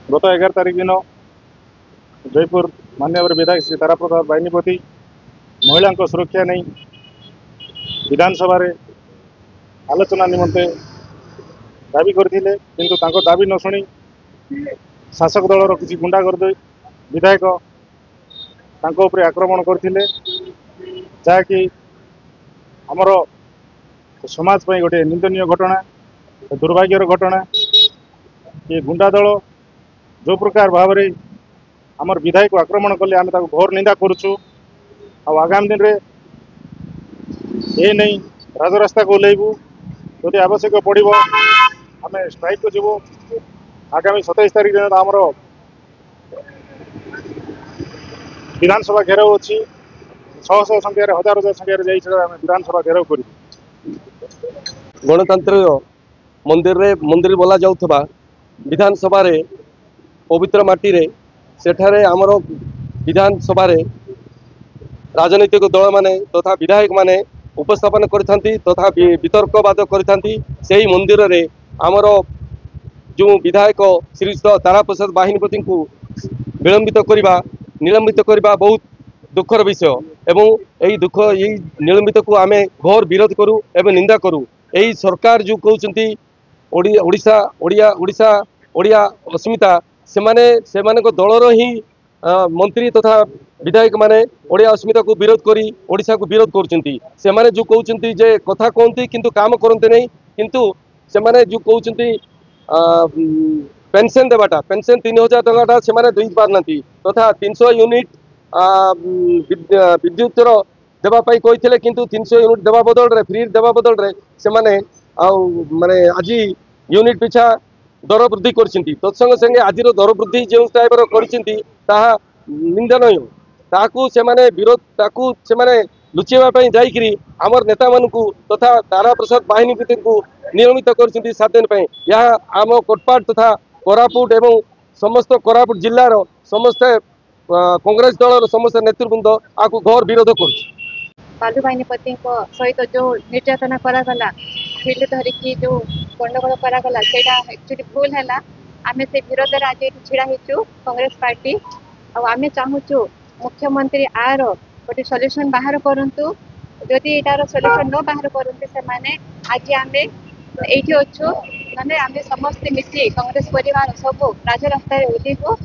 गत 11 तारिख दिन जयपुर माननीय विधायक श्री तारा प्रसाद बाहिनीपति महिला सुरक्षा नहीं विधानसभा आलोचना निमंते दाबी करथिले, किंतु तांको दाबी न शुणी शासक दलर किसी गुंडागर्दी विधायक तांको उपरे आक्रमण करथिले, जाकि आमर समाज पई गोटे निंदनीय घटना, दुर्भाग्यर घटना। ये गुंडा दल जो प्रकार भाव में आमर विधायक को आक्रमण कले आम घोर निंदा करुचु। आगामी दिन में ये नहीं राजरास्ता को ओह्लैबू, जदि आवश्यक पड़ो आम स्ट्राइक को जीवु। आगामी 27 तारिख दिन आमर विधानसभा घेराव अच्छी, शह शह संख्यार हजार हजार संख्यार विधानसभा घेराव कर गणतंत्र मंदिर बोला जाउथबा विधानसभा रे पवित्र माटी रे सेठारे आमर विधानसभा रे राजनीतिक दल माने तथा विधायक माने उपस्थापन करथांती तथा वितर्कवाद करथांती। सेही मंदिर रे आमर जो विधायक श्री तारा प्रसाद बाहिनीपति को विलंबित करवा निलंबित करवा बहुत दुखर विषय एवं यही दुख यही निलंबित को आमे घोर विरोध करूँ एवं निंदा करूँ। यही सरकार जो कहते ओडिशा ओडिया ओडिशा ओडिया अस्मिता से दलर ही मंत्री तथा विधायक माने ओडिया अस्मिता को विरोध करी ओडिशा को विरोध करचंती। सेमाने जो कहते जे कथा कहते किंतु काम करते नहीं, किंतु सेमाने जो कहते पेंशन देवाटा पेंशन 3000 टका से दे पारना तथा 300 यूनिट विद्युत देवाई कहते किंतु 300 यूनिट देवा बदल रे फ्री देवा बदल रे से माने माने आज यूनिट पिछा दर वृद्धि करछिंती। तत्संग संगे आज दर वृद्धि जो टाइपर करछिंती ताहा निंदनीय। ताकू से माने विरोध ताकू से माने लुचेवा पई जाईकरी हमर नेता मानकू तथा तारा प्रसाद बाहिनीपति को नियमित करछिंती 7 दिन पई। यह आम कोटपाट तथा कोरापुट एवं समस्त कोरापुट जिल्लार समस्त कांग्रेस दल समस्त नेतृवृंद आपको घोर विरोध कर बालू बाहिनीपति सहित जो निर्यातना करागला फील्ड धरिकी जो गंडगोल करागला सेटा एक्चुअली भूल है। आम से विरोध आज ढड़ा हो कांग्रेस पार्टी आम चाहूँ मुख्यमंत्री आर गोटे सल्यूशन बाहर करूँ। जदि यार सल्यूशन न बाहर करते से आज आम ये अच्छु ना आम समस्ते मिसी कांग्रेस परिवार सब राजरास्ता ओह्लू